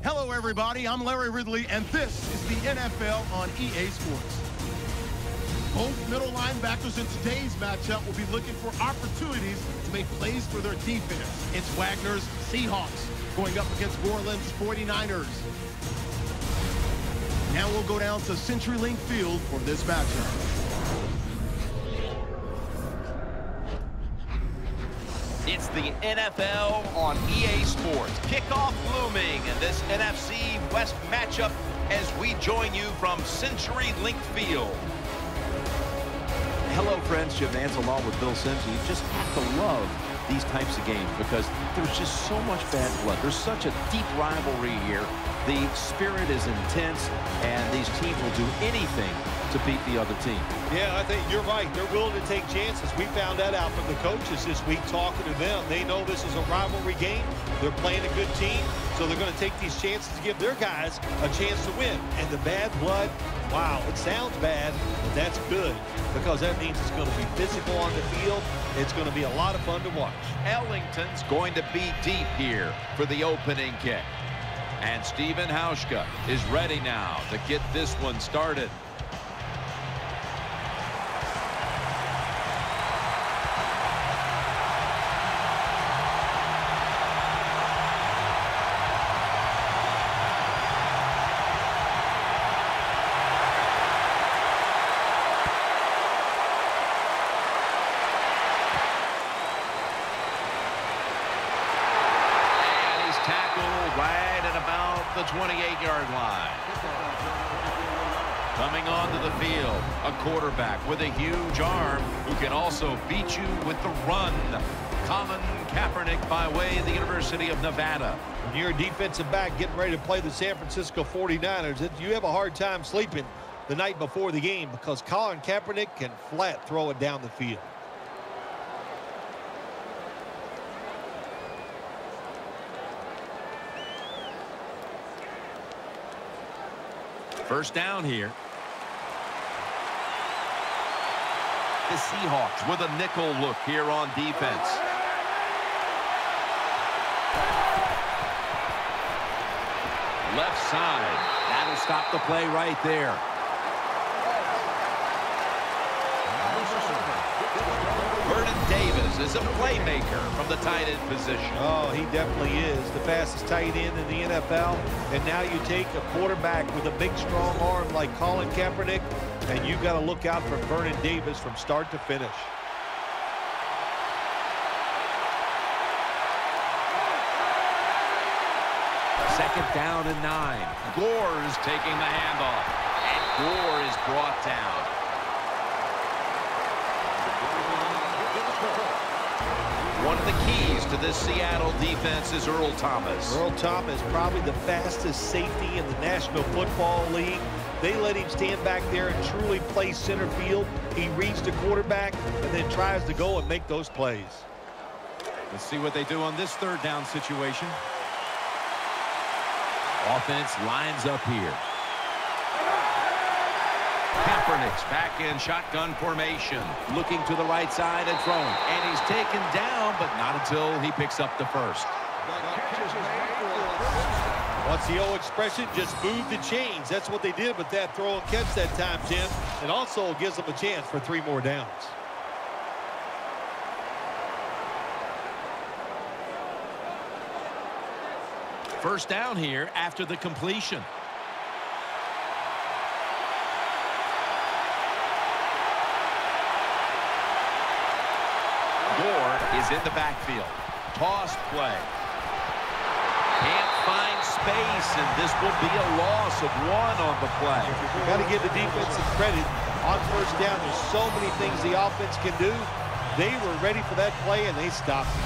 Hello, everybody. I'm Larry Ridley, and this is the NFL on EA Sports. Both middle linebackers in today's matchup will be looking for opportunities to make plays for their defense. It's Wagner's Seahawks going up against Borland's 49ers. Now we'll go down to CenturyLink Field for this matchup. It's the NFL on EA Sports. Kickoff looming in this NFC West matchup as we join you from CenturyLink Field. Hello, friends. Jim Nance along with Bill Sims. You just have to love these types of games because there's just so much bad blood. There's such a deep rivalry here. The spirit is intense, and these teams will do anything to beat the other team. Yeah, I think you're right. They're willing to take chances. We found that out from the coaches this week talking to them. They know this is a rivalry game. They're playing a good team, so they're going to take these chances to give their guys a chance to win. And the bad blood, wow, it sounds bad, but that's good because that means it's going to be physical on the field. It's going to be a lot of fun to watch. Ellington's going to be deep here for the opening kick. And Steven Hauschka is ready now to get this one started. Right at about the 28-yard line. Coming onto the field, a quarterback with a huge arm who can also beat you with the run. Colin Kaepernick by way of the University of Nevada. When you're a defensive back getting ready to play the San Francisco 49ers, you have a hard time sleeping the night before the game because Colin Kaepernick can flat throw it down the field. First down here. The Seahawks with a nickel look here on defense. Left side. That'll stop the play right there. Vernon Davis is a playmaker from the tight end position. Oh, he definitely is. The fastest tight end in the NFL. And now you take a quarterback with a big, strong arm like Colin Kaepernick, and you got to look out for Vernon Davis from start to finish. Second down and 9. Gore is taking the handoff, and Gore is brought down. One of the keys to this Seattle defense is Earl Thomas. Earl Thomas, probably the fastest safety in the National Football League. They let him stand back there and truly play center field. He reads the quarterback and then tries to go and make those plays. Let's see what they do on this third down situation. Offense lines up here. Kaepernick's back in shotgun formation. Looking to the right side and throwing. And he's taken down, but not until he picks up the first. What's the old expression? Just move the chains. That's what they did with that throw and catch that time, Jim. It also gives them a chance for 3 more downs. First down here after the completion. Gore is in the backfield. Toss play. Can't find space, and this will be a loss of 1 on the play. You got to give the defense some credit. On first down, there's so many things the offense can do. They were ready for that play, and they stopped it.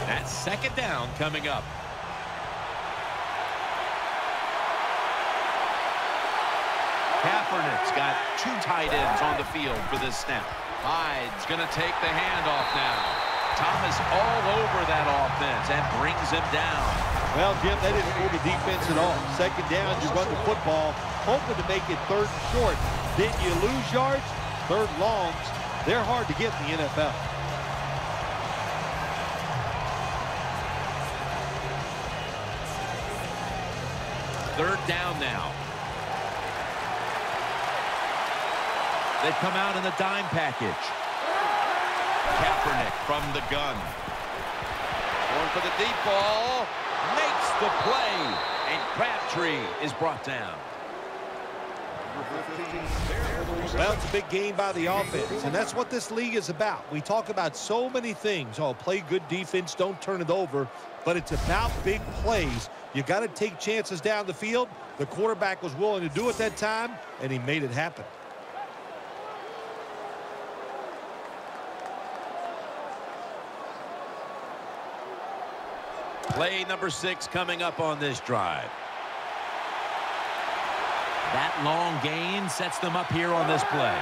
That's second down coming up. Kaepernick's got 2 tight ends on the field for this snap. Hyde's going to take the handoff now. Thomas all over that offense and brings him down. Well, Jim, that didn't fool the defense at all. Second down, you run the football, hoping to make it 3rd and short. Then you lose yards, Third longs, they're hard to get in the NFL. Third down now. They come out in the dime package. Kaepernick from the gun. Going for the deep ball. Makes the play. And Crabtree is brought down. Well, it's a big game by the offense, and that's what this league is about. We talk about so many things. Oh, play good defense, don't turn it over. But it's about big plays. You got to take chances down the field. The quarterback was willing to do it that time, and he made it happen. Play number 6 coming up on this drive. That long gain sets them up here on this play.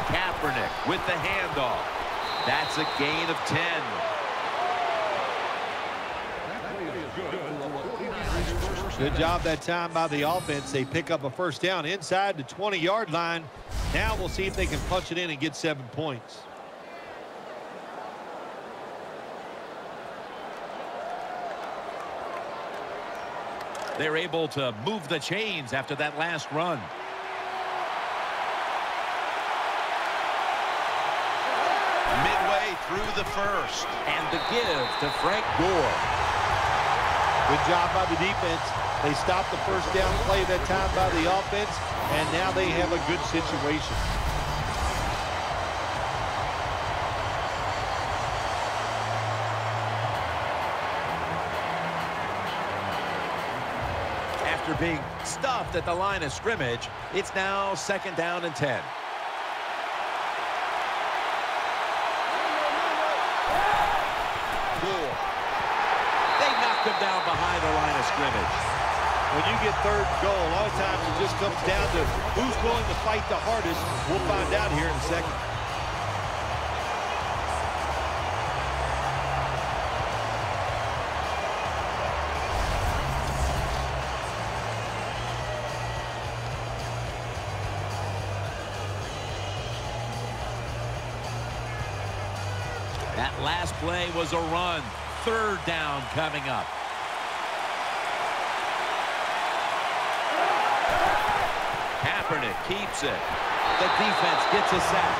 Kaepernick with the handoff. That's a gain of 10. Good job that time by the offense. They pick up a first down inside the 20-yard line. Now we'll see if they can punch it in and get 7 points. They're able to move the chains after that last run. Midway through the first. And the give to Frank Gore. Good job by the defense. They stopped the first down play that time by the offense, and now they have a good situation. After being stuffed at the line of scrimmage, it's now 2nd down and 10. Gore. They knocked him down behind the line of scrimmage. When you get third and goal, a lot of times it just comes down to who's willing to fight the hardest. We'll find out here in a second. That last play was a run. 3rd down coming up. Kaepernick keeps it. The defense gets a sack.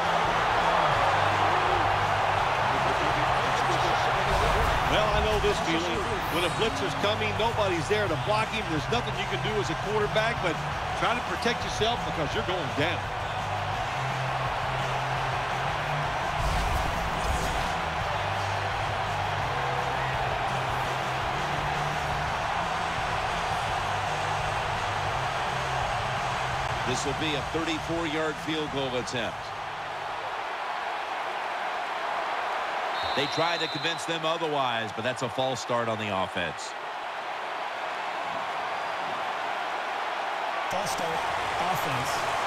Well, I know this feeling. When a blitzer's coming, nobody's there to block him. There's nothing you can do as a quarterback, but try to protect yourself because you're going down. This will be a 34-yard field goal attempt. They tried to convince them otherwise, but that's a false start on the offense. False start, offense.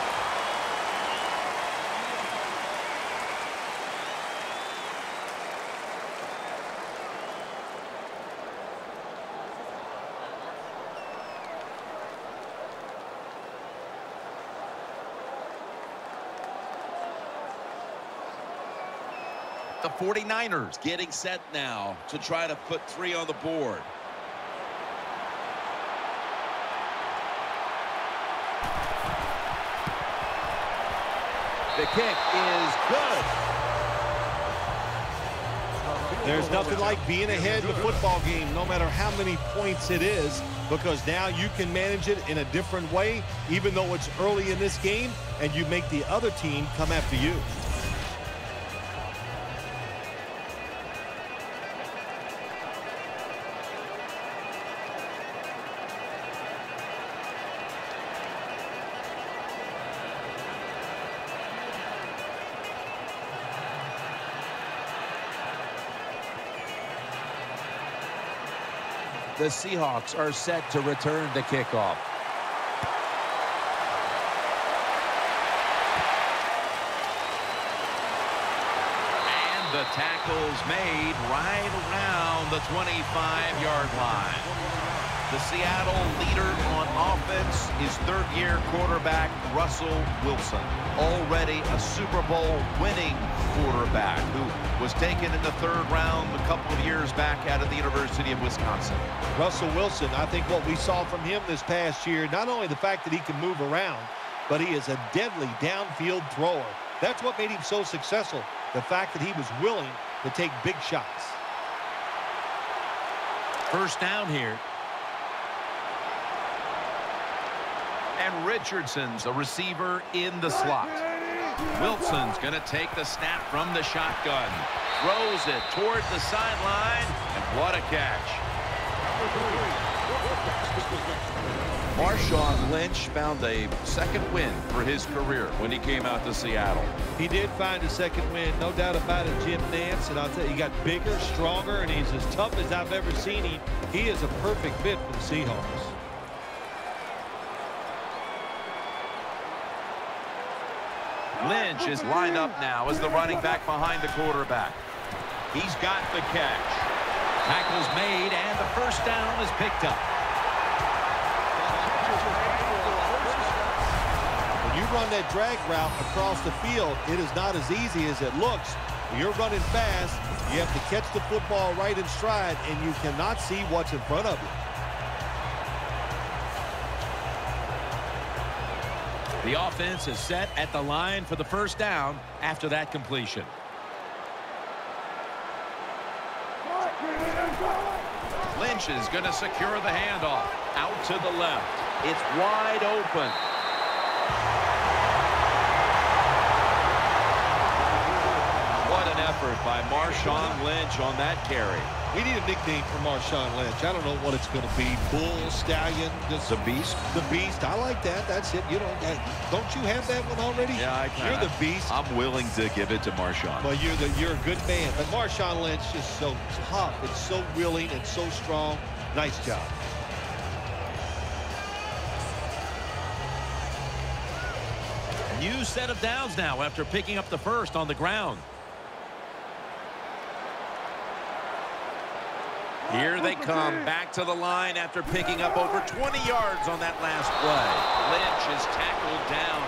The 49ers getting set now to try to put 3 on the board. The kick is good. There's nothing like being ahead in the football game, no matter how many points it is, because now you can manage it in a different way, even though it's early in this game, and you make the other team come after you. The Seahawks are set to return the kickoff. And the tackle's made right around the 25-yard line. The Seattle leader on offense is third-year quarterback Russell Wilson, already a Super Bowl winning quarterback who was taken in the third round a couple of years back out of the University of Wisconsin. Russell Wilson, I think what we saw from him this past year, not only the fact that he can move around, but he is a deadly downfield thrower. That's what made him so successful, the fact that he was willing to take big shots. First down here. And Richardson's a receiver in the slot. Wilson's going to take the snap from the shotgun. Throws it toward the sideline, and what a catch. Marshawn Lynch found a second win for his career when he came out to Seattle. He did find a second win, no doubt about it, Jim Nance. And I'll tell you, he got bigger, stronger, and he's as tough as I've ever seen him. He is a perfect fit for the Seahawks. Lynch is lined up now as the running back behind the quarterback. He's got the catch. Tackle's made, and the first down is picked up. When you run that drag route across the field, it is not as easy as it looks. When you're running fast, you have to catch the football right in stride, and you cannot see what's in front of you. The offense is set at the line for the first down after that completion. Lynch is going to secure the handoff. Out to the left. It's wide open. What an effort by Marshawn Lynch on that carry. We need a nickname for Marshawn Lynch. I don't know what it's going to be. Bull, Stallion, just The Beast? the Beast. I like that. That's it. You don't you have that one already? Yeah, I You're the Beast. I'm willing to give it to Marshawn. Well, you're a good man. But Marshawn Lynch is so tough and so willing and so strong. Nice job. New set of downs now after picking up the first on the ground. Here they come back to the line after picking up over 20 yards on that last play. Lynch is tackled down.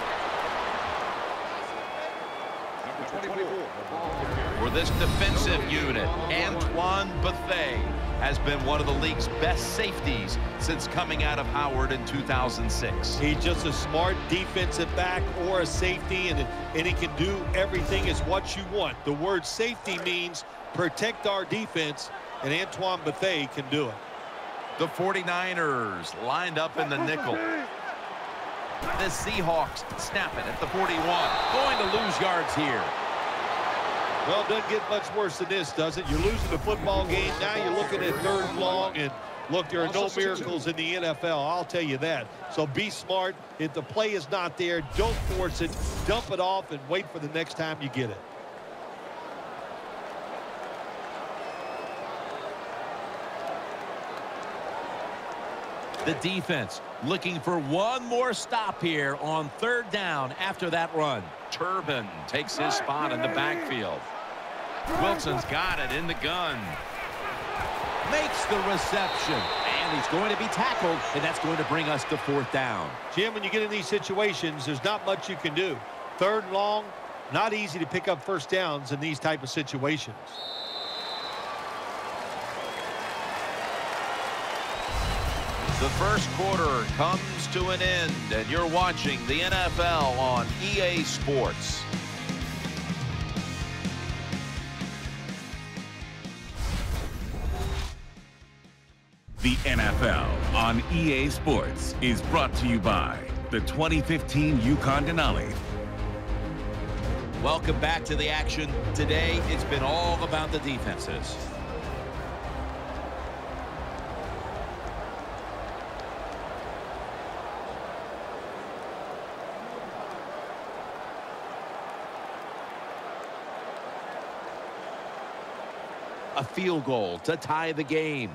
For this defensive unit, Antoine Bethea has been one of the league's best safeties since coming out of Howard in 2006. He's just a smart defensive back or a safety, and he can do everything is what you want. The word safety means protect our defense, and Antoine Bethea can do it. The 49ers lined up in the nickel. The Seahawks snap it at the 41. Going to lose yards here. Well, it doesn't get much worse than this, does it? You're losing the football game. Now you're looking at third and long, and look, there are no miracles in the NFL. I'll tell you that. So be smart. If the play is not there, don't force it. Dump it off and wait for the next time you get it. The defense looking for one more stop here on third down after that run. Turbin takes his spot in the backfield. Wilson's got it in the gun. Makes the reception, and he's going to be tackled, and that's going to bring us to fourth down. Jim, when you get in these situations, there's not much you can do. Third and long, not easy to pick up first downs in these type of situations. The first quarter comes to an end, and you're watching the NFL on EA Sports. The NFL on EA Sports is brought to you by the 2015 Yukon Denali. Welcome back to the action. Today, it's been all about the defenses. A field goal to tie the game.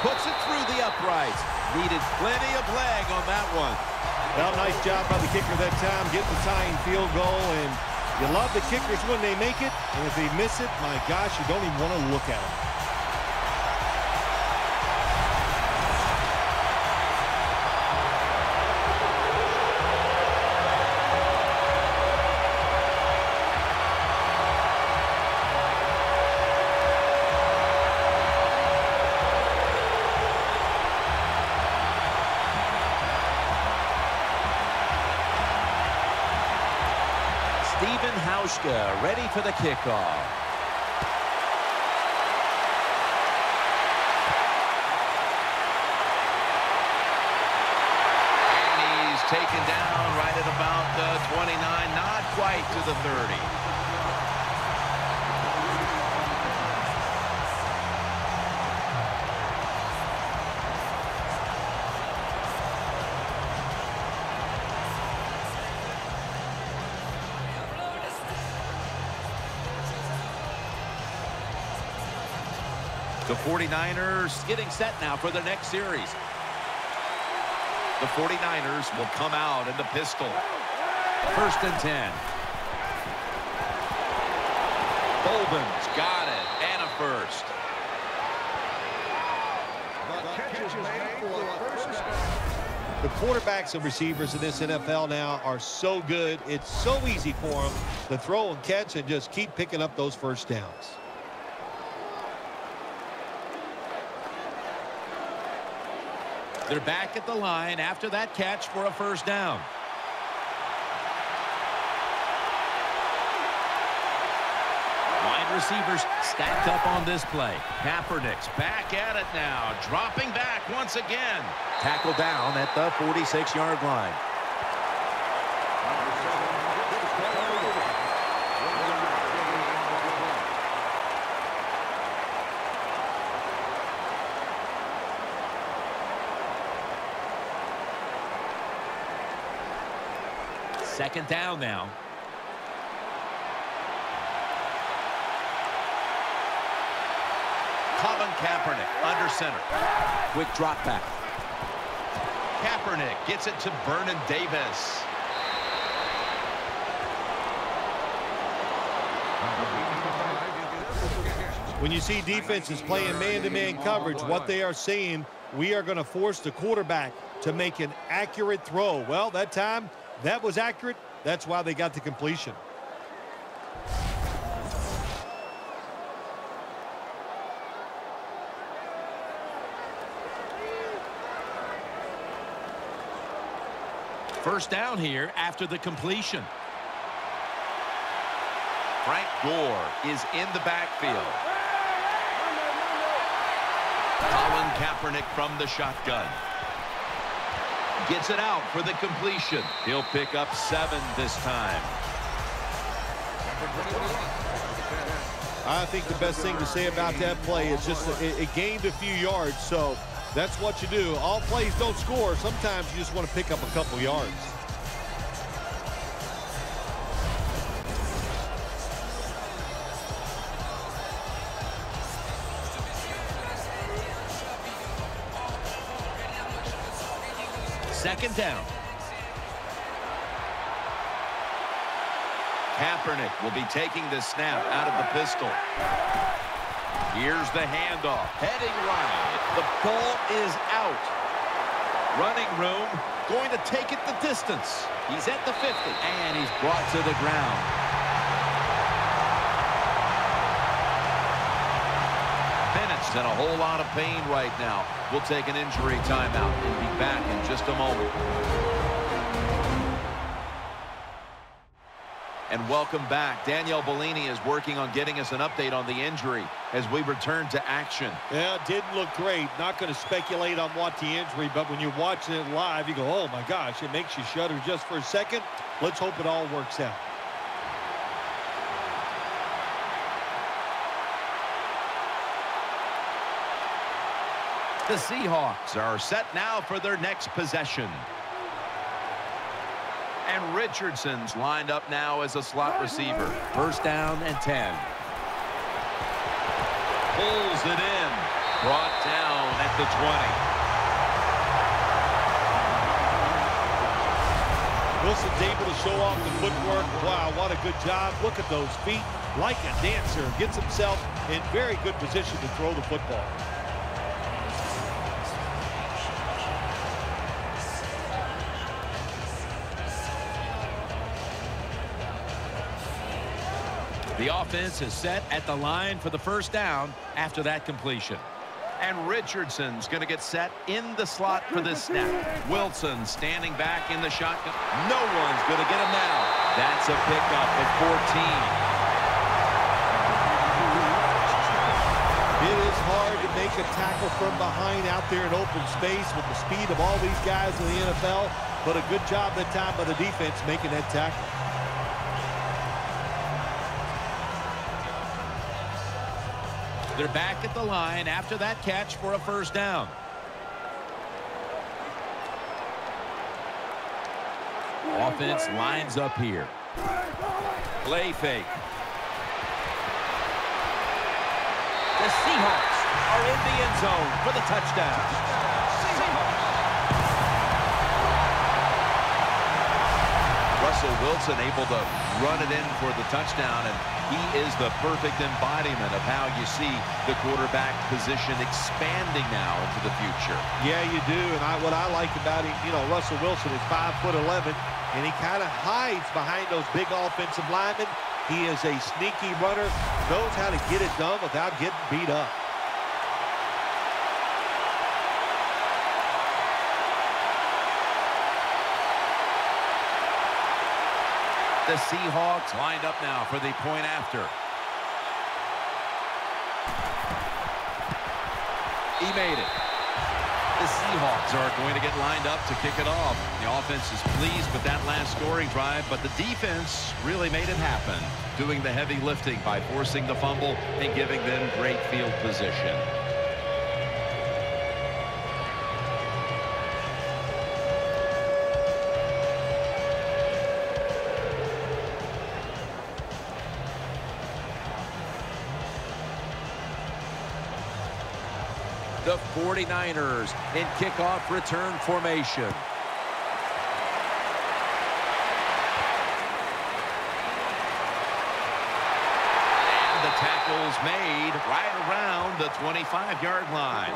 Puts it through the uprights. Needed plenty of leg on that one. Well, nice job by the kicker that time, getting the tying field goal. And you love the kickers when they make it. And if they miss it, my gosh, you don't even want to look at them. Ready for the kickoff. And he's taken down right at about the 29, not quite to the 30. The 49ers getting set now for their next series. The 49ers will come out in the pistol. 1st and 10. Bolden's got it, and a first. The quarterbacks and receivers in this NFL now are so good. It's so easy for them to throw and catch and just keep picking up those first downs. They're back at the line after that catch for a first down. Wide receivers stacked up on this play. Kaepernick's back at it now, dropping back once again. Tackle down at the 46-yard line. Second down now. Colin Kaepernick under center. Quick drop back. Kaepernick gets it to Vernon Davis. When you see defenses playing man-to-man coverage, what they are saying, we are going to force the quarterback to make an accurate throw. Well, that time, that was accurate. That's why they got the completion. First down here after the completion. Frank Gore is in the backfield. Colin Kaepernick from the shotgun. Gets it out for the completion. He'll pick up 7 this time. I think the best thing to say about that play is just it gained a few yards, so that's what you do. All plays don't score. Sometimes you just want to pick up a couple yards. Second down. Kaepernick will be taking the snap out of the pistol. Here's the handoff. Heading right. The ball is out. Running room. Going to take it the distance. He's at the 50. And he's brought to the ground. Bennett's in a whole lot of pain right now. We'll take an injury timeout and be back in just a moment. And welcome back. Danielle Bellini is working on getting us an update on the injury as we return to action. Yeah, it didn't look great. Not going to speculate on what the injury, but when you're watching it live, you go, oh my gosh, it makes you shudder just for a second. Let's hope it all works out. The Seahawks are set now for their next possession. And Richardson's lined up now as a slot receiver. First down and 10. Pulls it in. Brought down at the 20. Wilson's able to show off the footwork. Wow, what a good job. Look at those feet. Like a dancer. Gets himself in very good position to throw the football. The offense is set at the line for the first down after that completion. And Richardson's going to get set in the slot for this snap. Wilson standing back in the shotgun. No one's going to get him now. That's a pickup at 14. It is hard to make a tackle from behind out there in open space with the speed of all these guys in the NFL. But a good job that time by the defense making that tackle. They're back at the line after that catch for a first down. Offense lines up here. Play fake. The Seahawks are in the end zone for the touchdown. Russell Wilson able to run it in for the touchdown, and he is the perfect embodiment of how you see the quarterback position expanding now into the future. Yeah, you do. And what I like about him, you know, Russell Wilson is 5'11", and he kind of hides behind those big offensive linemen. He is a sneaky runner, knows how to get it done without getting beat up. The Seahawks lined up now for the point after. He made it. The Seahawks are going to get lined up to kick it off. The offense is pleased with that last scoring drive, but the defense really made it happen, doing the heavy lifting by forcing the fumble and giving them great field position. The 49ers in kickoff return formation. And the tackle's made right around the 25-yard line.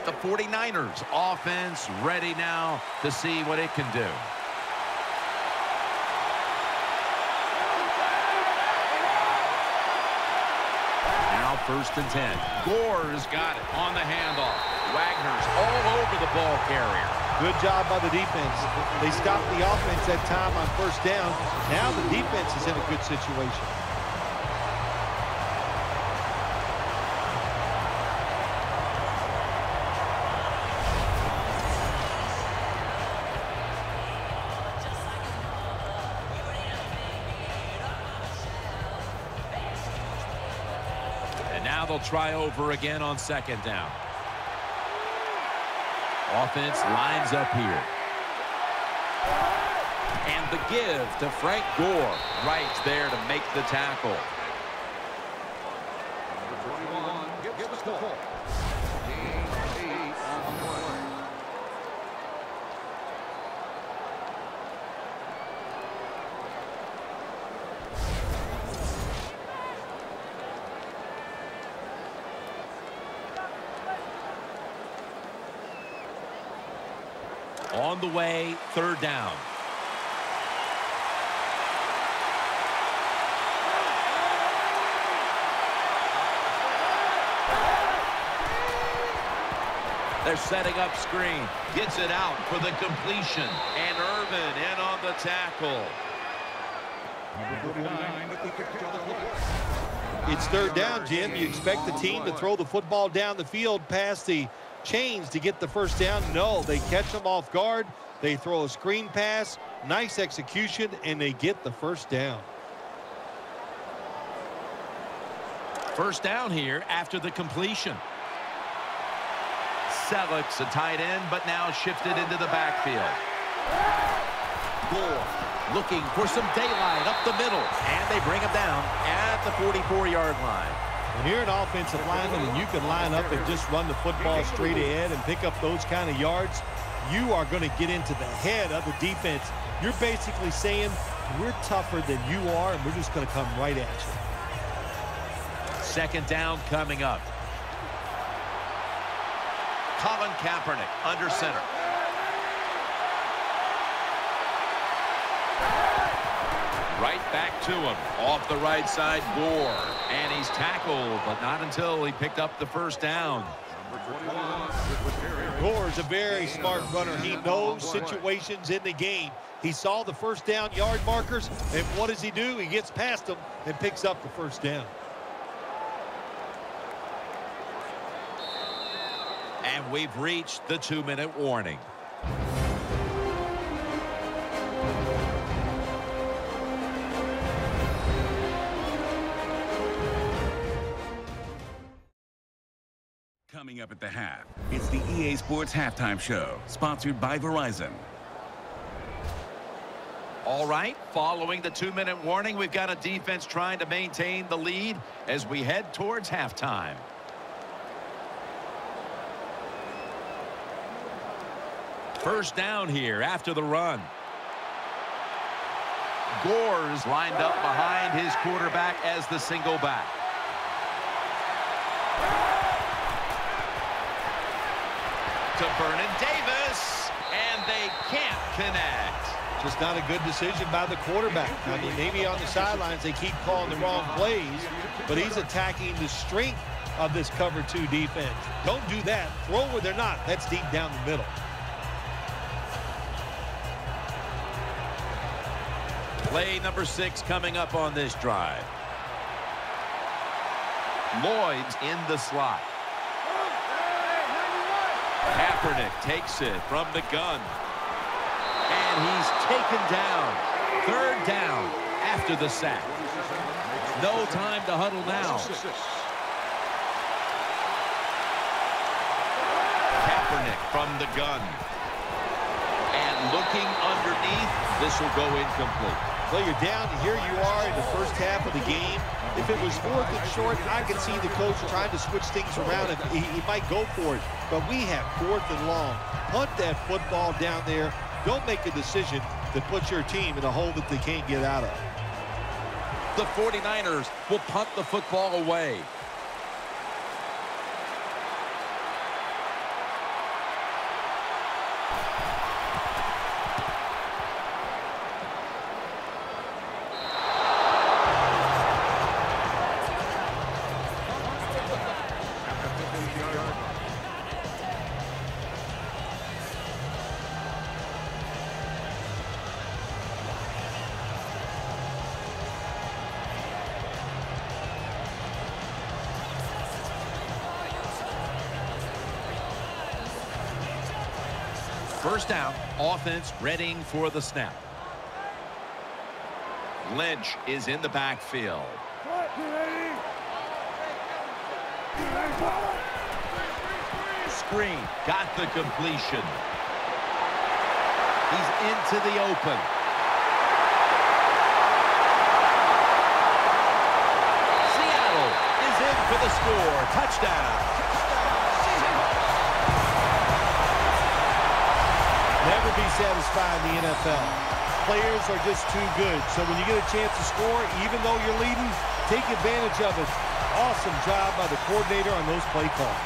The 49ers offense ready now to see what it can do. Now 1st and 10. Gore's got it on the handoff. Wagner's all over the ball carrier. Good job by the defense. They stopped the offense that time on 1st down. Now the defense is in a good situation. Now they'll try over again on 2nd down. Offense lines up here. And the give to Frank Gore right there to make the tackle. On the way, 3rd down. They're setting up screen. Gets it out for the completion. And Irvin in on the tackle. It's 3rd down, Jim. You expect the team to throw the football down the field past the chains to get the 1st down. No, they catch them off guard. They throw a screen pass, nice execution, and they get the 1st down. 1st down here after the completion. Seahawks, a tight end, but now shifted into the backfield. Gore looking for some daylight up the middle, and they bring him down at the 44-yard line. When you're an offensive lineman and you can line up and just run the football straight ahead and pick up those kind of yards, you are going to get into the head of the defense. You're basically saying, we're tougher than you are, and we're just going to come right at you. Second down coming up. Colin Kaepernick under center. Right back to him. Off the right side, Gore. And he's tackled, but not until he picked up the first down. Gore is a very smart runner. He knows situations in the game. He saw the first down yard markers, and what does he do? He gets past them and picks up the first down. And we've reached the 2-minute warning. Coming up at the half, it's the EA Sports Halftime Show, sponsored by Verizon. All right, following the 2-minute warning, we've got a defense trying to maintain the lead as we head towards halftime. First down here after the run. Gore's lined up behind his quarterback as the single back. To Vernon Davis, and they can't connect. Just not a good decision by the quarterback. I mean, maybe on the sidelines they keep calling the wrong plays, but he's attacking the strength of this cover 2 defense. Don't do that. Throw where they're not. That's deep down the middle. Play number 6 coming up on this drive. Lloyd's in the slot. Kaepernick takes it from the gun. And he's taken down. Third down after the sack. No time to huddle now. Kaepernick from the gun. And looking underneath, this will go incomplete. Well, you're down. Here you are in the first half of the game. If it was 4th and short, I could see the coach trying to switch things around. He might go for it. But we have 4th and long. Punt that football down there. Don't make a decision that puts your team in a hole that they can't get out of. The 49ers will punt the football away. First down, offense readying for the snap. Lynch is in the backfield. Screen, got the completion. He's into the open. Seattle is in for the score. Touchdown. Never be satisfied in the NFL. Players are just too good. So when you get a chance to score, even though you're leading, take advantage of it. Awesome job by the coordinator on those play calls.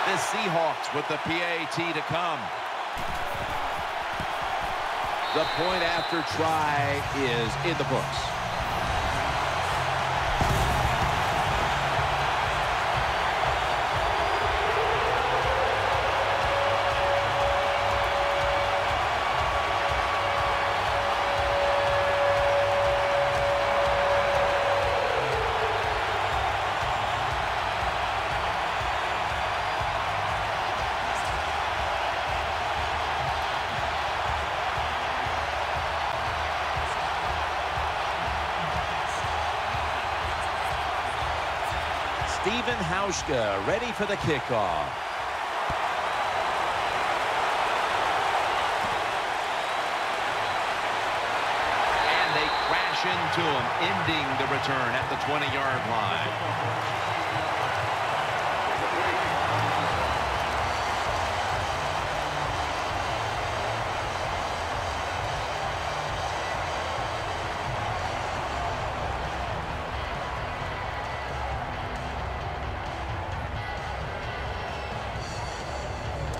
The Seahawks with the PAT to come. The point after try is in the books. Steven Hauschka ready for the kickoff. And they crash into him, ending the return at the 20-yard line.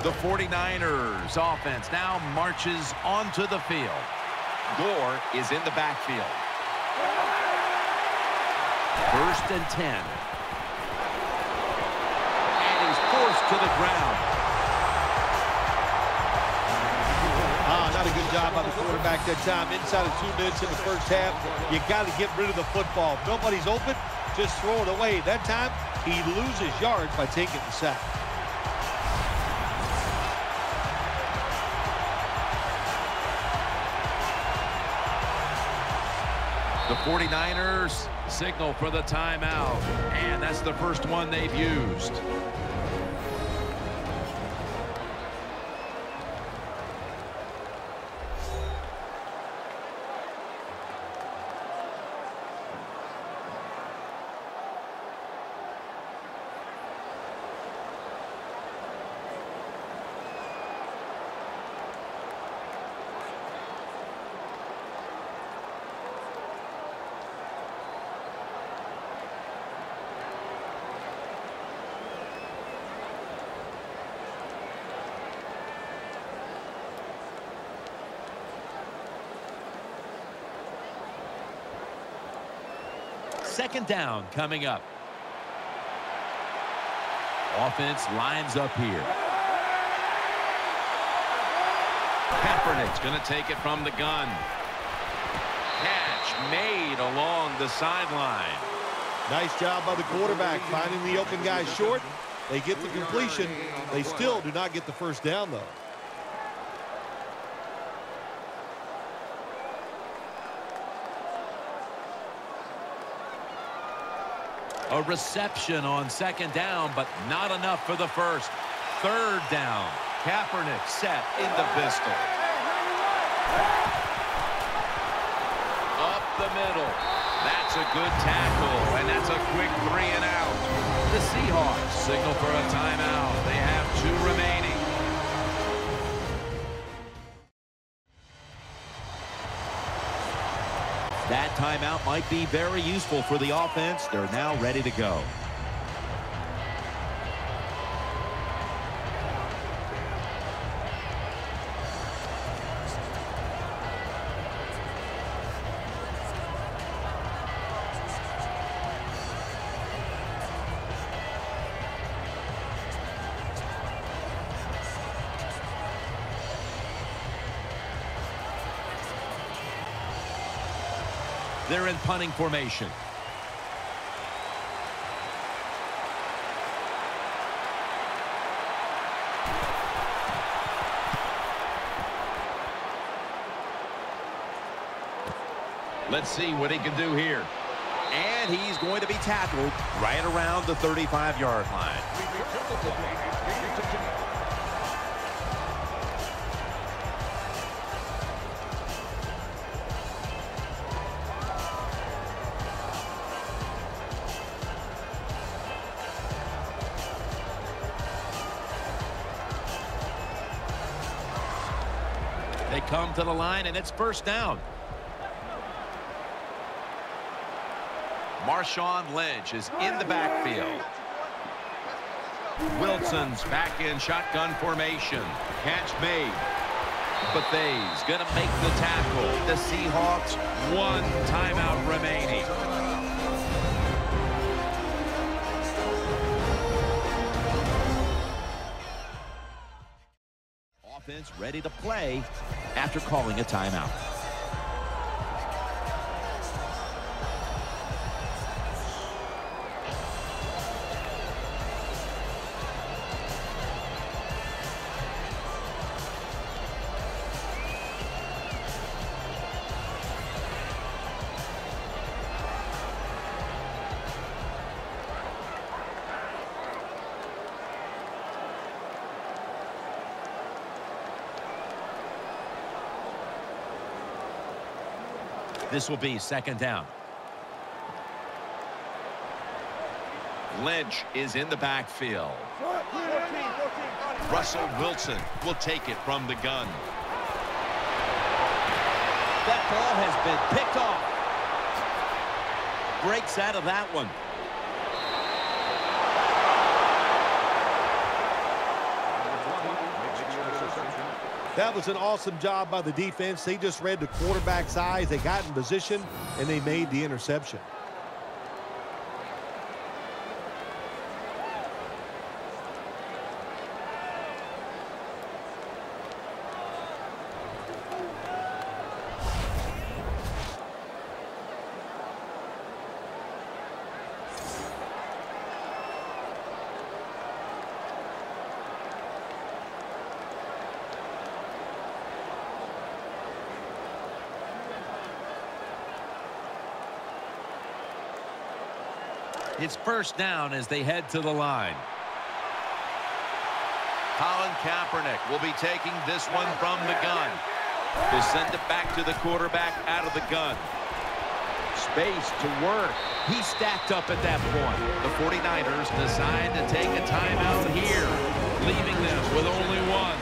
The 49ers offense now marches onto the field. Gore is in the backfield. 1st and 10. And he's forced to the ground. Not a good job by the quarterback that time. Inside of 2 minutes in the first half, you got to get rid of the football. If nobody's open, just throw it away. That time, he loses yards by taking the sack. The 49ers signal for the timeout, and that's the first one they've used. Second down coming up. Offense lines up here. Kaepernick's going to take it from the gun. Catch made along the sideline. Nice job by the quarterback finding the open guy short. They get the completion. They still do not get the first down, though. A reception on second down, but not enough for the first. Third down. Kaepernick set in the pistol. Up the middle. That's a good tackle, and that's a quick 3 and out. The Seahawks signal for a timeout. They have 2 remaining. That timeout might be very useful for the offense. They're now ready to go. They're in punting formation. Let's see what he can do here. And he's going to be tackled right around the 35-yard line. They come to the line, and it's first down. Marshawn Lynch is in the backfield. Wilson's back in shotgun formation. Catch made. Buffet's going to make the tackle. The Seahawks, 1 timeout remaining. Offense ready to play after calling a timeout. This will be second down. Lynch is in the backfield. Russell Wilson will take it from the gun. That ball has been picked off. Breaks out of that one. That was an awesome job by the defense. They just read the quarterback's eyes. They got in position, and they made the interception. It's first down as they head to the line. Colin Kaepernick will be taking this one from the gun. They send it back to the quarterback out of the gun. Space to work. He stacked up at that point. The 49ers decide to take a timeout here, leaving them with only one.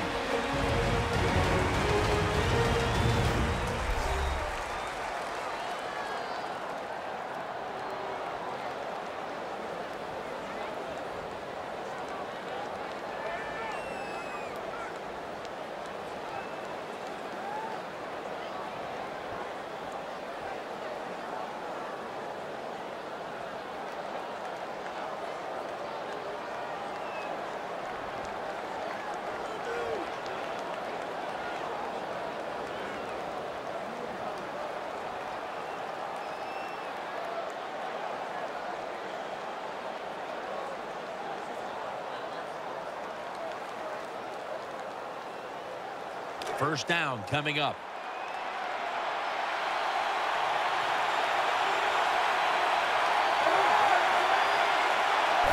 First down coming up.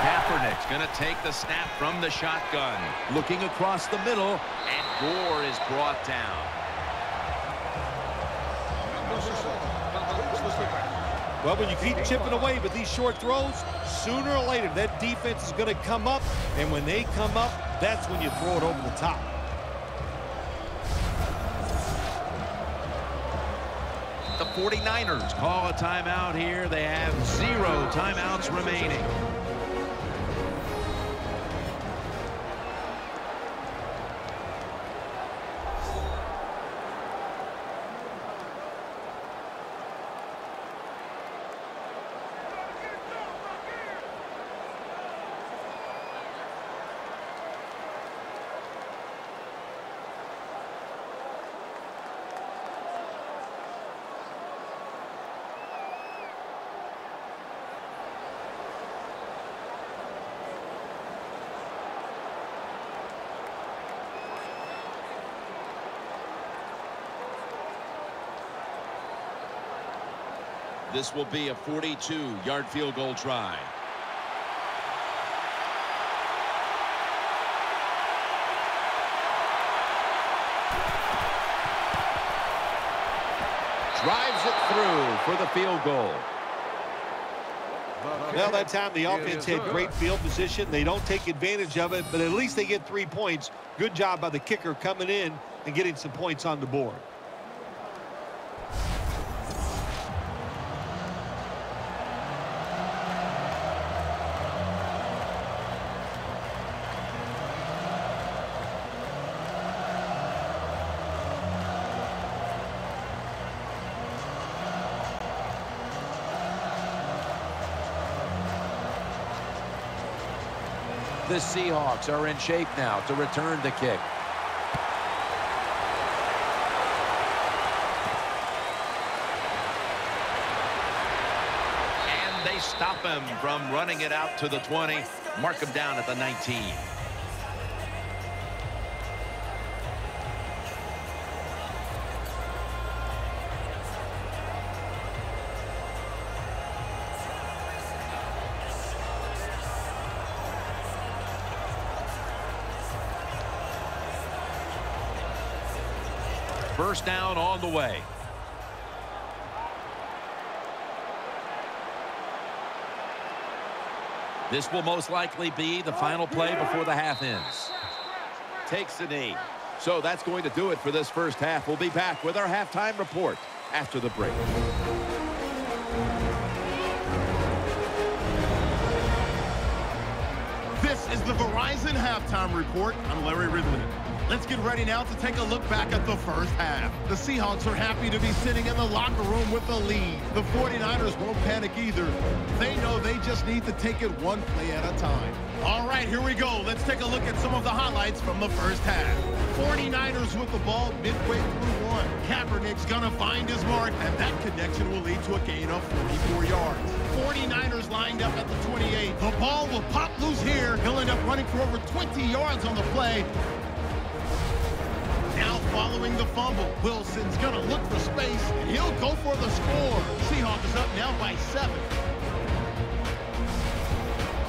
Kaepernick's going to take the snap from the shotgun. Looking across the middle. And Gore is brought down. Well, when you keep chipping away with these short throws, sooner or later that defense is going to come up. And when they come up, that's when you throw it over the top. The 49ers call a timeout here. They have 0 timeouts remaining. This will be a 42-yard field goal try. Drives it through for the field goal. Well, that time the offense had great field position. They don't take advantage of it, but at least they get 3 points. Good job by the kicker coming in and getting some points on the board. The Seahawks are in shape now to return the kick. And they stop him from running it out to the 20. Mark him down at the 19. First down on the way. This will most likely be the final play before the half ends. Takes a knee. So that's going to do it for this first half. We'll be back with our halftime report after the break. This is the Verizon Halftime Report. I'm Larry Ridley. Let's get ready now to take a look back at the first half. The Seahawks are happy to be sitting in the locker room with the lead. The 49ers won't panic either. They know they just need to take it one play at a time. All right, here we go. Let's take a look at some of the highlights from the first half. 49ers with the ball midway through one. Kaepernick's gonna find his mark, and that connection will lead to a gain of 44 yards. 49ers lined up at the 28. The ball will pop loose here. He'll end up running for over 20 yards on the play. Now following the fumble, Wilson's gonna look for space, and he'll go for the score. Seahawks is up now by 7.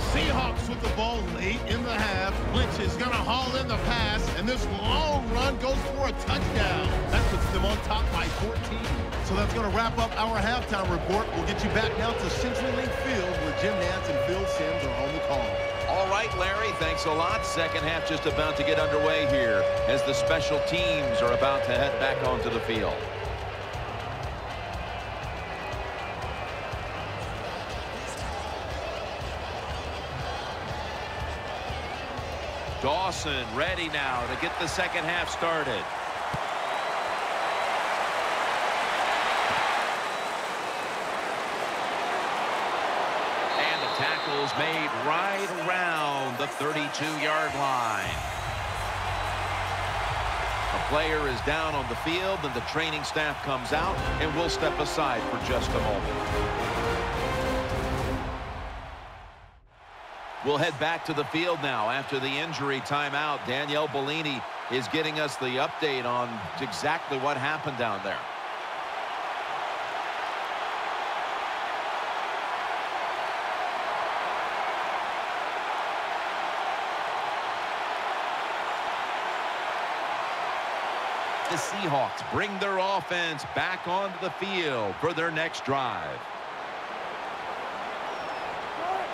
Seahawks with the ball late in the half. Lynch is gonna haul in the pass, and this long run goes for a touchdown. That puts them on top by 14. So that's gonna wrap up our halftime report. We'll get you back now to CenturyLink Field, where Jim Nantz and Phil Simms are on the call. All right, Larry, thanks a lot. Second half just about to get underway here as the special teams are about to head back onto the field. Dawson ready now to get the second half started. Tackles made right around the 32-yard line. A player is down on the field, and the training staff comes out, and we'll step aside for just a moment. We'll head back to the field now after the injury timeout. Danielle Bellini is getting us the update on exactly what happened down there. The Seahawks bring their offense back onto the field for their next drive.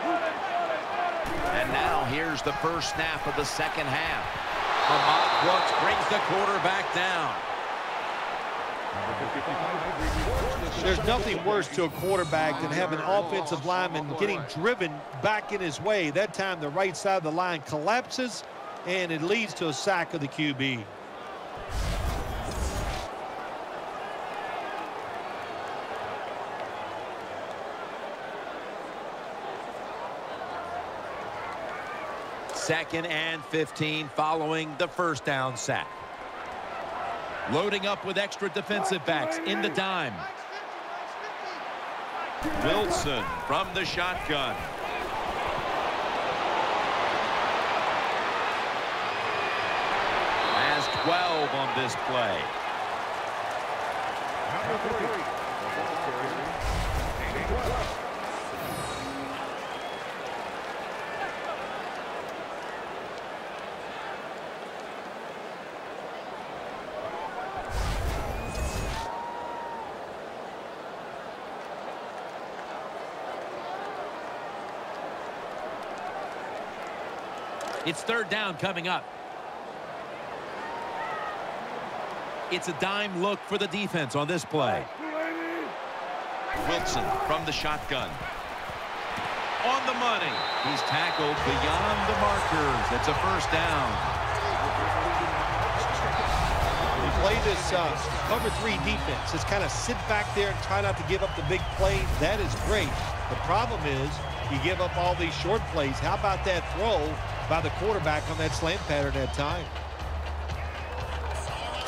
And now here's the first snap of the second half. Ahmad Brooks brings the quarterback down. There's nothing worse to a quarterback than having an offensive lineman getting driven back in his way. That time the right side of the line collapses, and it leads to a sack of the QB. Second and 15 following the first down sack. Loading up with extra defensive backs in the dime. Wilson from the shotgun. Has 12 on this play. It's third down coming up. It's a dime look for the defense on this play. Wilson from the shotgun. On the money. He's tackled beyond the markers. It's a first down. We play this cover 3 defense. Just kind of sit back there and try not to give up the big play. That is great. The problem is you give up all these short plays. How about that throw by the quarterback on that slant pattern that time?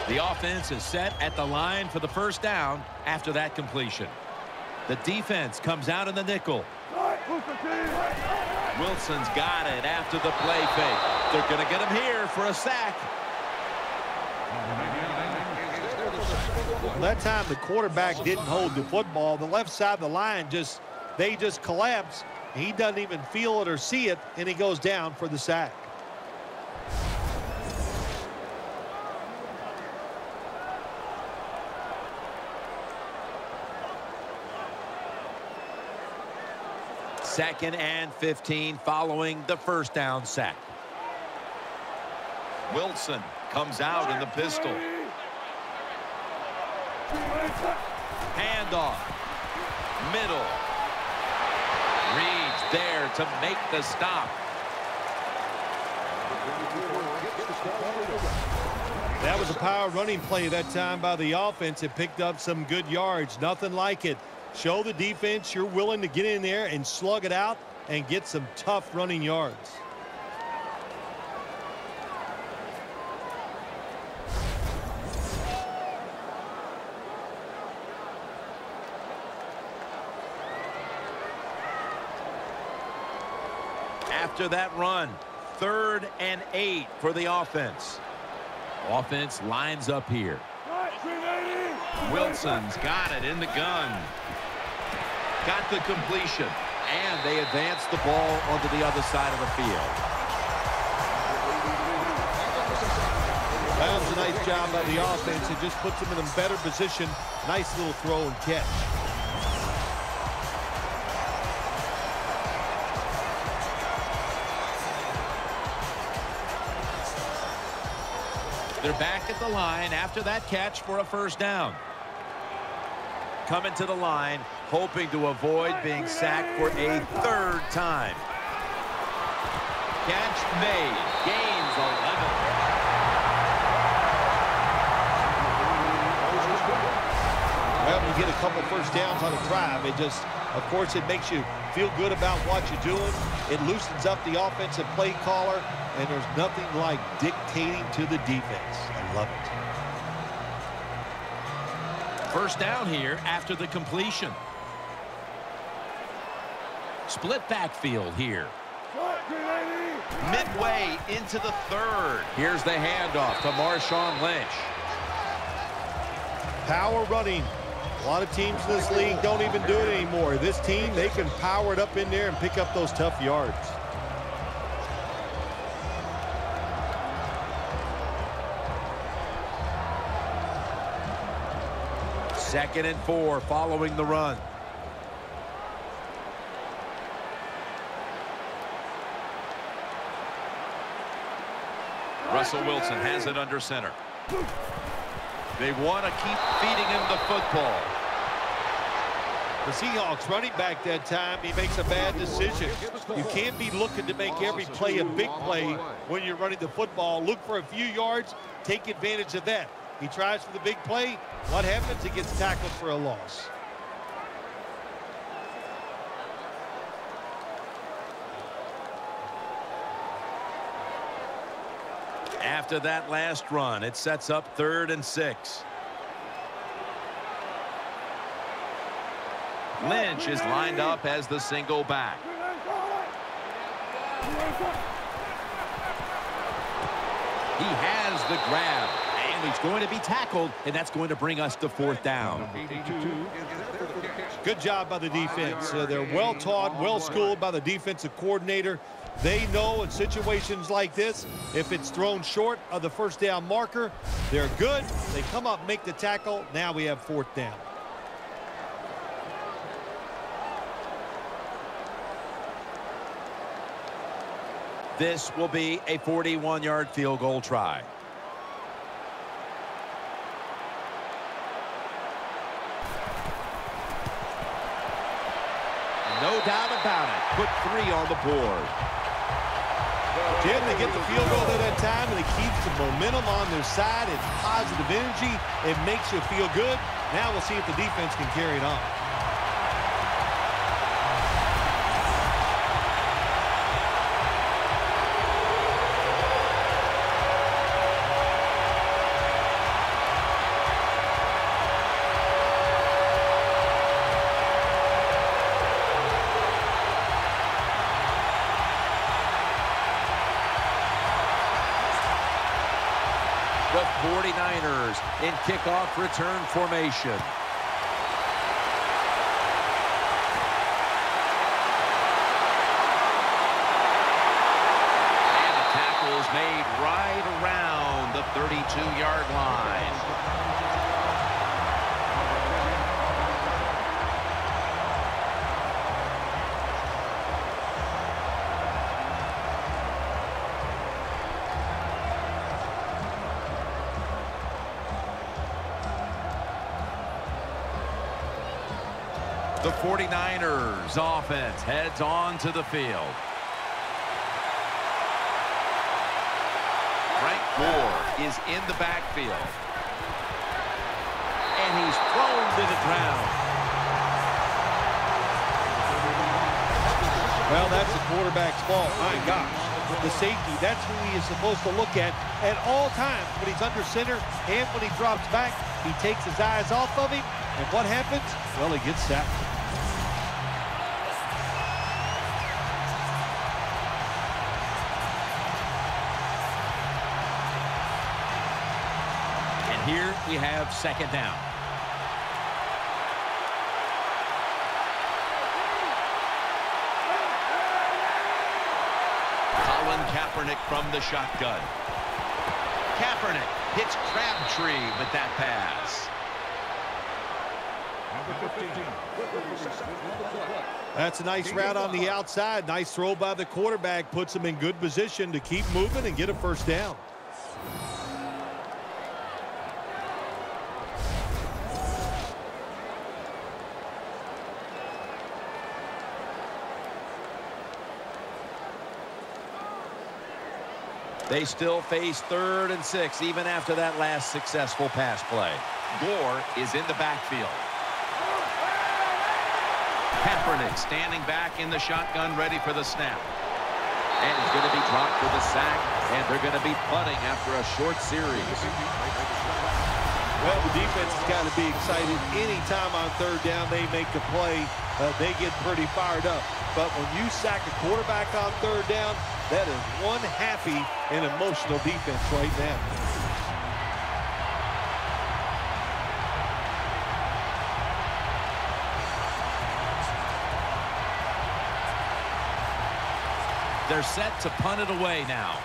The offense is set at the line for the first down after that completion. The defense comes out in the nickel. Wilson's got it after the play fake. They're going to get him here for a sack. Well, that time the quarterback didn't hold the football. The left side of the line they just collapse. He doesn't even feel it or see it, and he goes down for the sack. 2nd and 15 following the first down sack. Wilson comes out in the pistol. Handoff. Middle. Reed's there to make the stop. That was a power running play that time by the offense. It picked up some good yards. Nothing like it. Show the defense you're willing to get in there and slug it out and get some tough running yards. After that run, 3rd and 8 for the offense. Offense lines up here. Wilson's got it in the gun. Got the completion. And they advance the ball onto the other side of the field. That was a nice job by the offense. It just puts them in a better position. Nice little throw and catch. They're back at the line after that catch for a first down. Coming to the line, hoping to avoid being sacked for a 3rd time. Catch made. Gains 11. Well, you get a couple first downs on a drive. It just, of course, it makes you feel good about what you're doing. It loosens up the offensive play caller, and there's nothing like dictating to the defense. I love it. First down here after the completion. Split backfield here. Midway into the 3rd. Here's the handoff to Marshawn Lynch. Power running. A lot of teams in this league don't even do it anymore. This team, they can power it up in there and pick up those tough yards. Second and 4 following the run. Russell Wilson has it under center. They want to keep feeding him the football. The Seahawks running back that time, he makes a bad decision. You can't be looking to make every play a big play when you're running the football. Look for a few yards, take advantage of that. He tries for the big play. What happens? He gets tackled for a loss. After that last run, it sets up 3rd and 6. Lynch is lined up as the single back. He has the grab, and he's going to be tackled, and that's going to bring us to 4th down. Good job by the defense. They're well taught, well schooled by the defensive coordinator. They know in situations like this, if it's thrown short of the first down marker, they're good. They come up, make the tackle. Now we have 4th down. This will be a 41-yard field goal try. No doubt about it. Put 3 on the board. Jim, they get the field goal at that time, and it keeps the momentum on their side. It's positive energy. It makes you feel good. Now we'll see if the defense can carry it on. The 49ers in kickoff return formation. And the tackle is made right around the 32-yard line. The 49ers offense heads on to the field. Frank Gore is in the backfield. And he's thrown to the ground. Well, that's the quarterback's fault. My gosh. The safety, that's who he is supposed to look at all times when he's under center and when he drops back. He takes his eyes off of him, and what happens? Well, he gets sacked. And here we have second down. Kaepernick from the shotgun. Kaepernick hits Crabtree with that pass. That's a nice route on the outside. Nice throw by the quarterback. Puts him in good position to keep moving and get a first down. They still face 3rd and 6 even after that last successful pass play. Gore is in the backfield. Kaepernick standing back in the shotgun, ready for the snap. And he's going to be dropped for the sack, and they're going to be punting after a short series. Well, the defense has got to be excited. Anytime on 3rd down they make a play, they get pretty fired up. But when you sack a quarterback on 3rd down, that is one happy and emotional defense right now. They're set to punt it away now.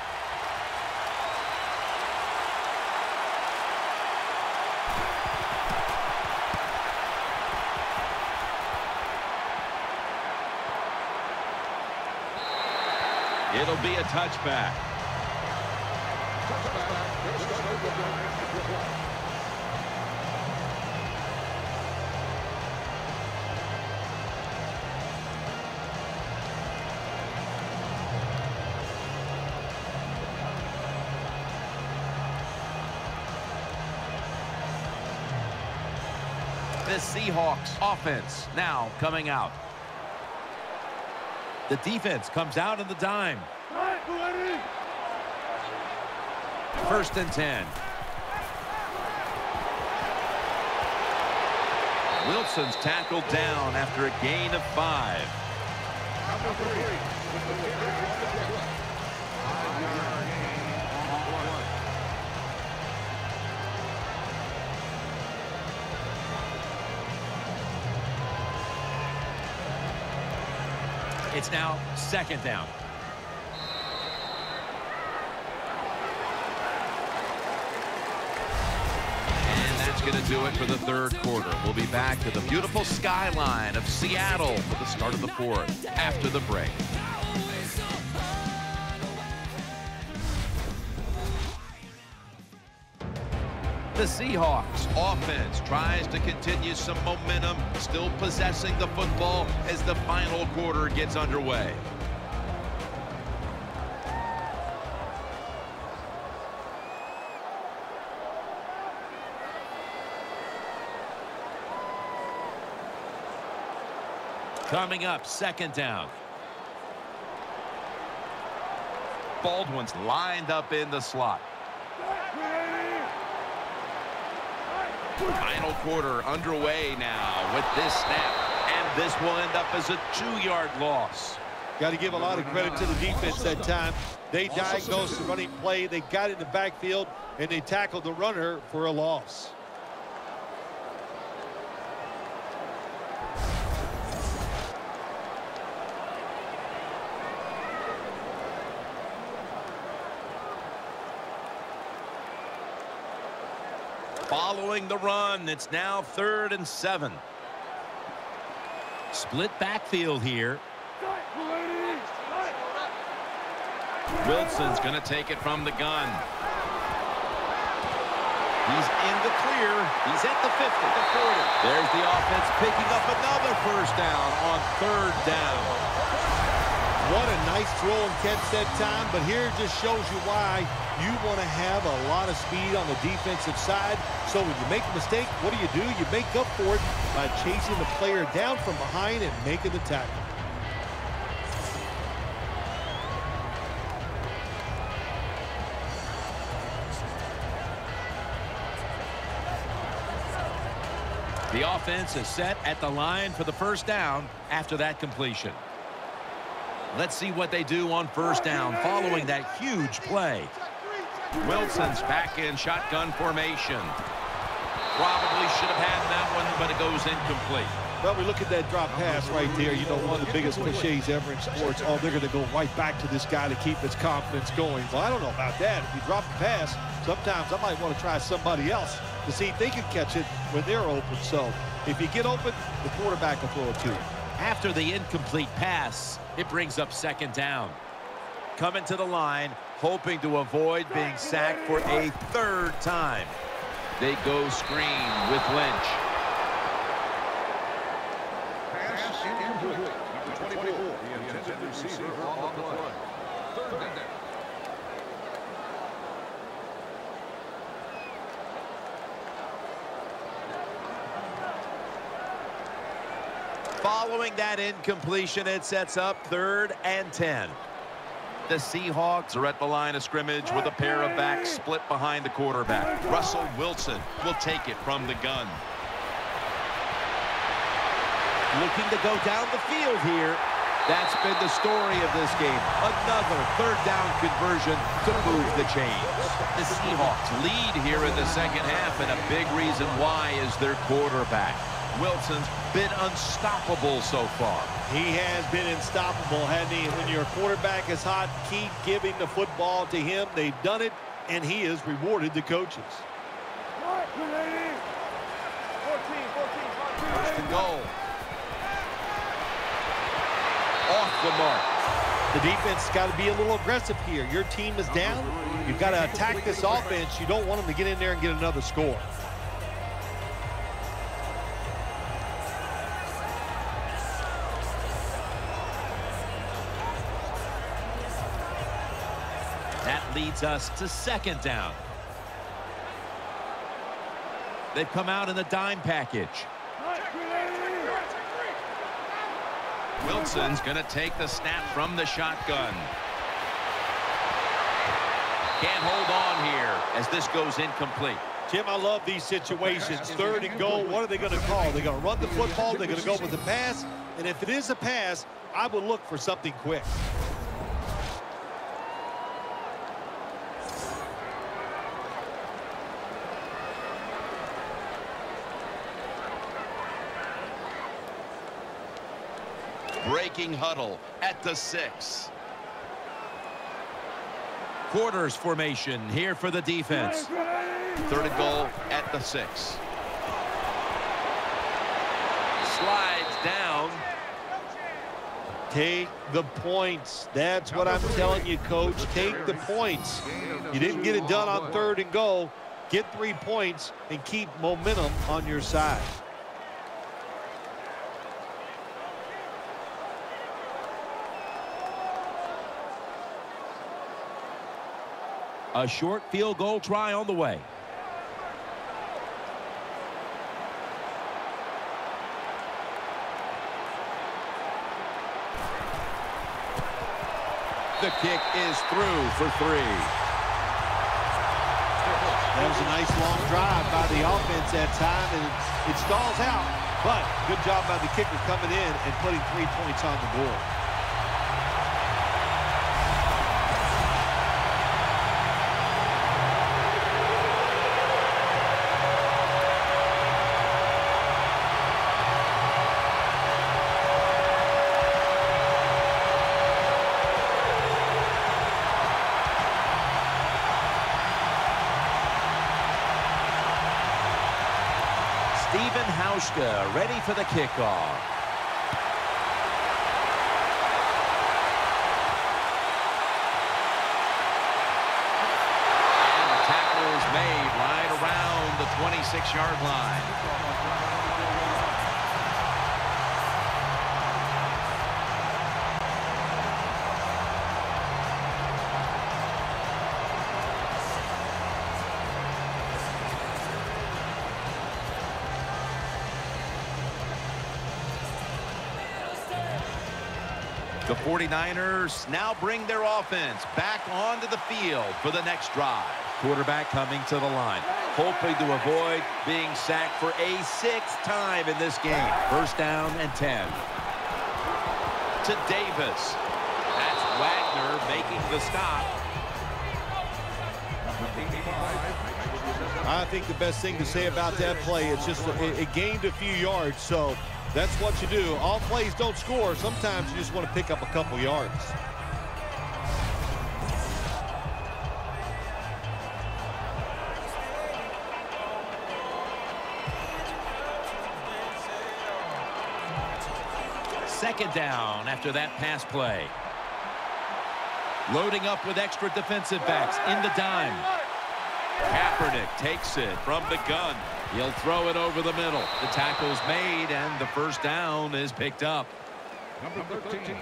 It'll be a touchback. The Seahawks offense now coming out. The defense comes out in the dime. 1st and 10. Wilson's tackled down after a gain of 5. It's now 2nd down. And that's going to do it for the 3rd quarter. We'll be back to the beautiful skyline of Seattle for the start of the 4th after the break. The Seahawks offense tries to continue some momentum, still possessing the football as the final quarter gets underway. Coming up, 2nd down. Baldwin's lined up in the slot. Final quarter underway now with this snap, and this will end up as a 2-yard loss. Got to give a lot of credit to the defense that time. They diagnosed the running play, they got in the backfield, and they tackled the runner for a loss. Following the run, it's now 3rd and 7. Split backfield here. Wilson's going to take it from the gun. He's in the clear. He's at the 50, the 40. There's the offense picking up another first down on third down. What a nice throw and catch that time, but here it just shows you why you want to have a lot of speed on the defensive side. So when you make a mistake, what do? You make up for it by chasing the player down from behind and making the tackle. The offense is set at the line for the first down after that completion. Let's see what they do on first down following that huge play. Wilson's back in shotgun formation. Probably should have had that one, but it goes incomplete. Well, we look at that drop pass right there. You know, one of the biggest cliches ever in sports. Oh, they're going to go right back to this guy to keep his confidence going. Well, I don't know about that. If you drop the pass, sometimes I might want to try somebody else to see if they can catch it when they're open. So if you get open, the quarterback will throw it to you. After the incomplete pass, it brings up second down. Coming to the line, hoping to avoid being sacked for a third time. They go screen with Lynch. Pass incomplete. Number 24, the intended receiver on the play. Third down. Following that incompletion, it sets up 3rd and 10. The Seahawks are at the line of scrimmage with a pair of backs split behind the quarterback. Russell Wilson will take it from the gun. Looking to go down the field here. That's been the story of this game. Another third down conversion to move the chains. The Seahawks lead here in the second half, and a big reason why is their quarterback. Wilson's been unstoppable so far. He has been unstoppable, hasn't he? When your quarterback is hot, keep giving the football to him. They've done it, and he has rewarded the coaches. First and goal. Off the mark. The defense has got to be a little aggressive here. Your team is down. You've got to attack this offense. You don't want them to get in there and get another score. That leads us to second down. They've come out in the dime package. Wilson's going to take the snap from the shotgun. Can't hold on here as this goes incomplete. Jim, I love these situations. 3rd and goal, what are they going to call? They're going to run the football, they're going to go with the pass, and if it is a pass, I would look for something quick. Breaking huddle at the 6. Quarters formation here for the defense. 3rd and goal at the 6. Slides down. Take the points. That's what I'm telling you, Coach. Take the points. You didn't get it done on 3rd and goal. Get 3 points and keep momentum on your side. A short field goal try on the way. The kick is through for 3. That was a nice long drive by the offense that time, and it stalls out. But good job by the kicker coming in and putting 3 points on the board. Ready for the kickoff. And the tackle is made right around the 26-yard line. The 49ers now bring their offense back onto the field for the next drive. Quarterback coming to the line, hoping to avoid being sacked for a 6th time in this game. First down and 10. To Davis. That's Wagner making the stop. I think the best thing to say about that play, it's just it gained a few yards, so that's what you do. All plays don't score. Sometimes you just want to pick up a couple yards. Second down after that pass play. Loading up with extra defensive backs in the dime. Kaepernick takes it from the gun. He'll throw it over the middle. The tackle's made, and the first down is picked up. Number 13.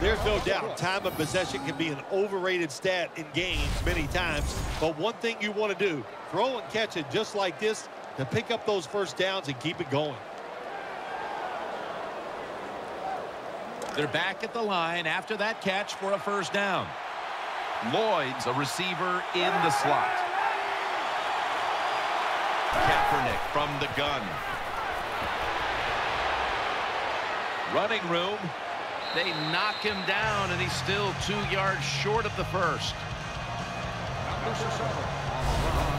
There's no doubt time of possession can be an overrated stat in games many times, but one thing you want to do, throw and catch it just like this to pick up those first downs and keep it going. They're back at the line after that catch for a first down. Lloyd's a receiver in the slot. Kaepernick from the gun. Running room. They knock him down, and he's still 2 yards short of the first. Number 7 on the run.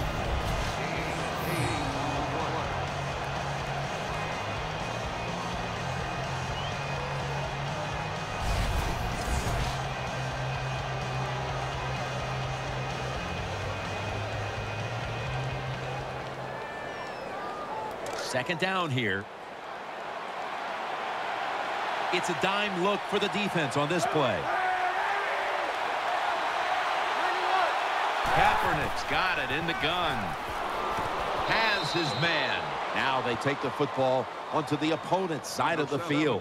Second down here. It's a dime look for the defense on this play. Kaepernick's got it in the gun. Has his man. Now they take the football onto the opponent's side of the field.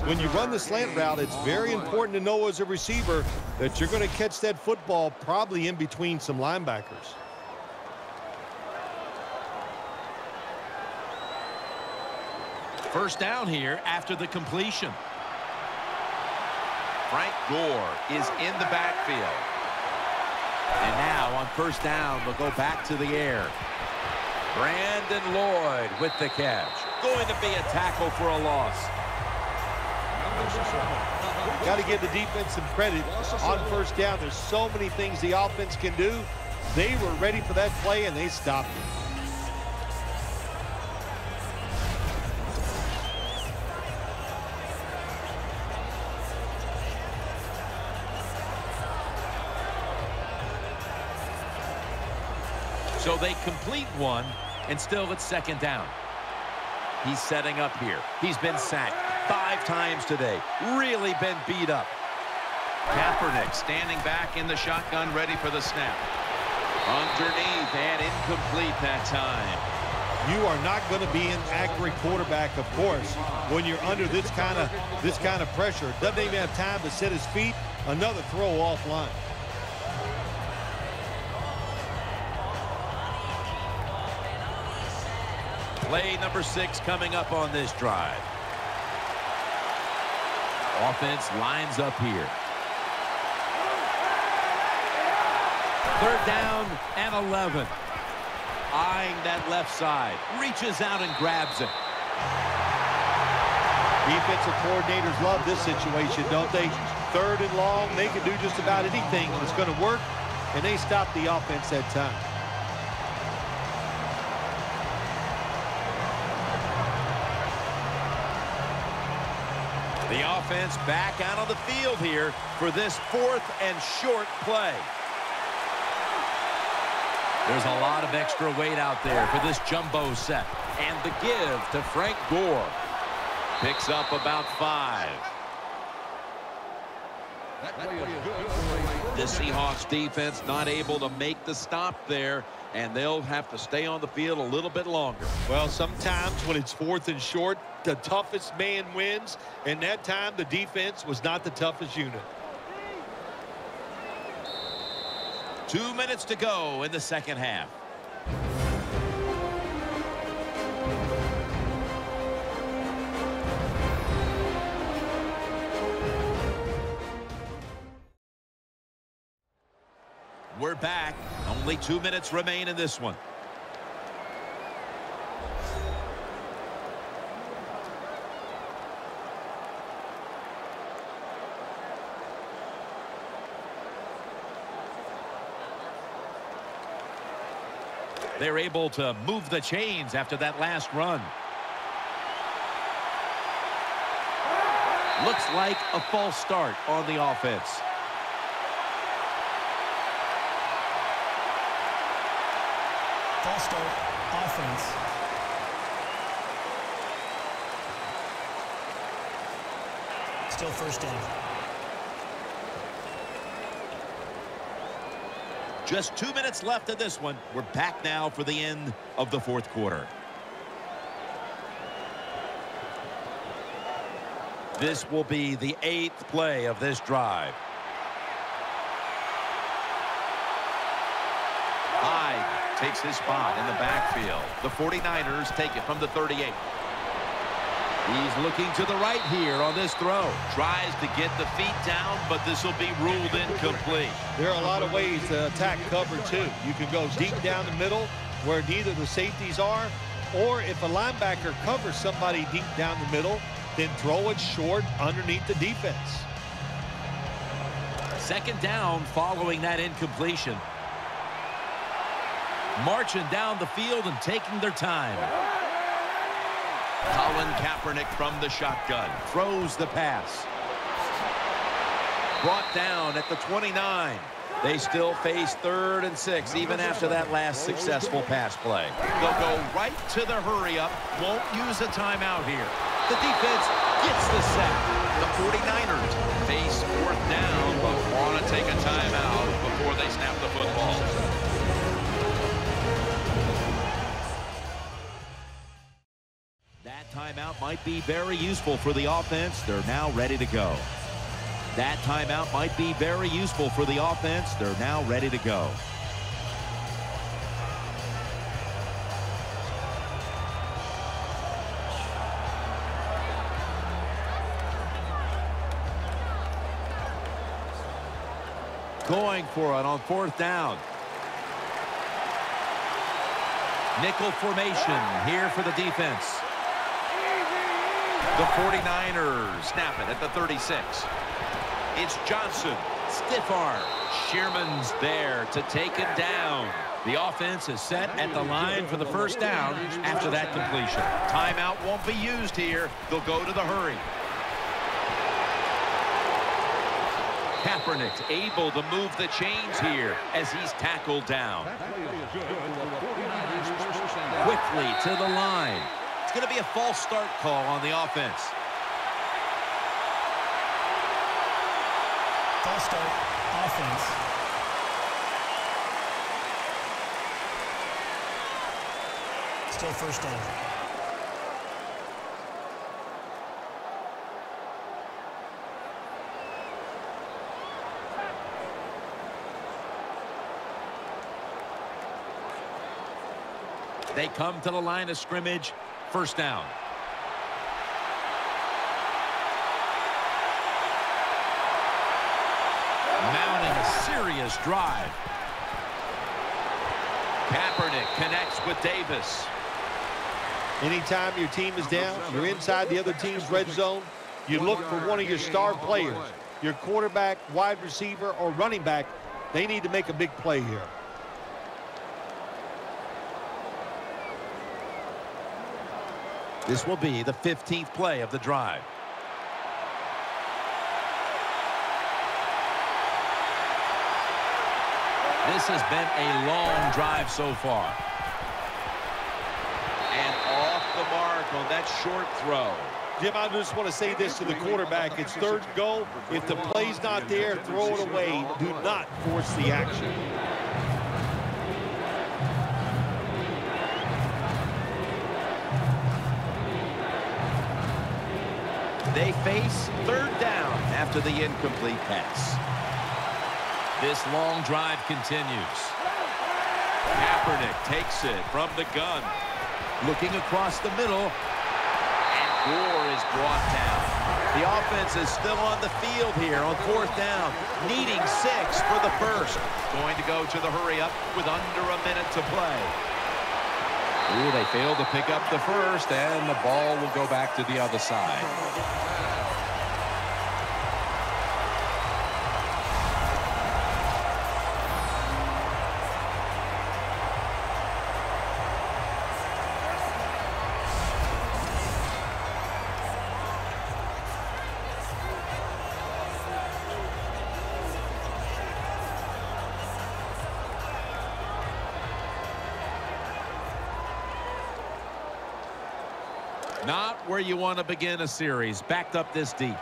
When you run the slant route, it's very important to know as a receiver that you're going to catch that football probably in between some linebackers. First down here after the completion. Frank Gore is in the backfield. And now on first down, they'll go back to the air. Brandon Lloyd with the catch. Going to be a tackle for a loss. Got to give the defense some credit on first down. There's so many things the offense can do. They were ready for that play, and they stopped it. So they complete one, and still it's second down. He's setting up here. He's been sacked 5 times today. Really been beat up. Kaepernick standing back in the shotgun, ready for the snap. Underneath and incomplete that time. You are not going to be an accurate quarterback, of course, when you're under this kind of pressure. Doesn't even have time to set his feet. Another throw offline. Play number 6 coming up on this drive. Offense lines up here. Third down and 11. Eyeing that left side. Reaches out and grabs it. Defensive coordinators love this situation, don't they? Third and long, they can do just about anything. It's going to work, and they stop the offense that time. The offense back out on the field here for this 4th and short play. There's a lot of extra weight out there for this jumbo set. And the give to Frank Gore. Picks up about 5. That play is good for a This Seahawks defense not able to make the stop there, and they'll have to stay on the field a little bit longer. Well, sometimes when it's 4th and short, the toughest man wins, and that time the defense was not the toughest unit. 2 minutes to go in the second half. We're back. Only 2 minutes remain in this one. They're able to move the chains after that last run. Looks like a false start on the offense. False start, offense. Still first down. Just 2 minutes left in this one. We're back now for the end of the fourth quarter. This will be the 8th play of this drive. Hyde takes his spot in the backfield. The 49ers take it from the 38. He's looking to the right here on this throw. Tries to get the feet down, but this will be ruled incomplete. There are a lot of ways to attack cover, too. You can go deep down the middle where neither the safeties are, or if a linebacker covers somebody deep down the middle, then throw it short underneath the defense. Second down following that incompletion. Marching down the field and taking their time. Colin Kaepernick from the shotgun. Throws the pass. Brought down at the 29. They still face 3rd and 6 even after that last successful pass play. They'll go right to the hurry-up. Won't use a timeout here. The defense gets the sack. The 49ers face 4th down, but want to take a timeout before they snap the football. That timeout might be very useful for the offense. They're now ready to go. That timeout might be very useful for the offense. They're now ready to go. Going for it on 4th down. Nickel formation here for the defense. The 49ers snap it at the 36. It's Johnson. Stiff arm. Shearman's there to take him down. The offense is set at the line for the first down after that completion. Timeout won't be used here. They'll go to the hurry. Kaepernick able to move the chains here as he's tackled down. Quickly to the line. It's going to be a false start call on the offense. False start, offense. Still first down. They come to the line of scrimmage. First down. Mounting a serious drive. Kaepernick connects with Davis. Anytime your team is down, you're inside the other team's red zone, you look for one of your star players, your quarterback, wide receiver, or running back. They need to make a big play here. This will be the 15th play of the drive. This has been a long drive so far. And off the mark on that short throw. Jim, I just want to say this to the quarterback. It's third and goal. If the play's not there, throw it away. Do not force the action. They face third down after the incomplete pass. This long drive continues. Kaepernick takes it from the gun. Looking across the middle. And Gore is brought down. The offense is still on the field here on fourth down. Needing 6 for the first. Going to go to the hurry-up with under a minute to play. Ooh, they failed to pick up the first, and the ball will go back to the other side. Not where you want to begin a series, backed up this deep.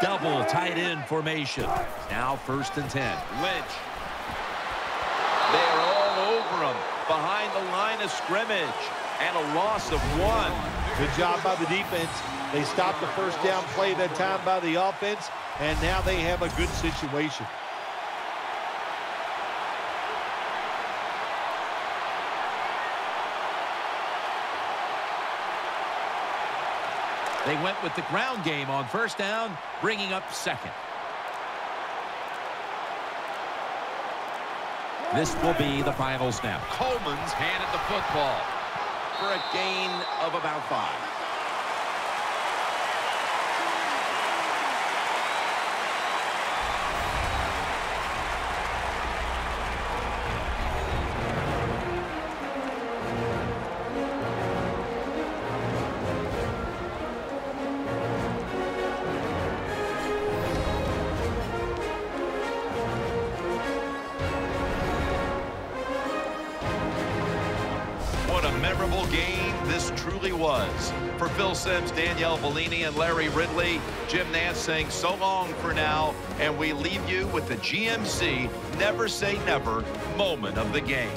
Double tight end formation. Now 1st and 10. Lynch. They're all over him behind the line of scrimmage. And a loss of 1. Good job by the defense. They stopped the first down play that time by the offense, and now they have a good situation. They went with the ground game on 1st down, bringing up 2nd. This will be the final snap. Coleman's handed the football for a gain of about 5. What a memorable game this truly was. For Phil Simms, Danielle Bellini, and Larry Ridley, Jim Nantz saying so long for now, and we leave you with the GMC Never Say Never moment of the game.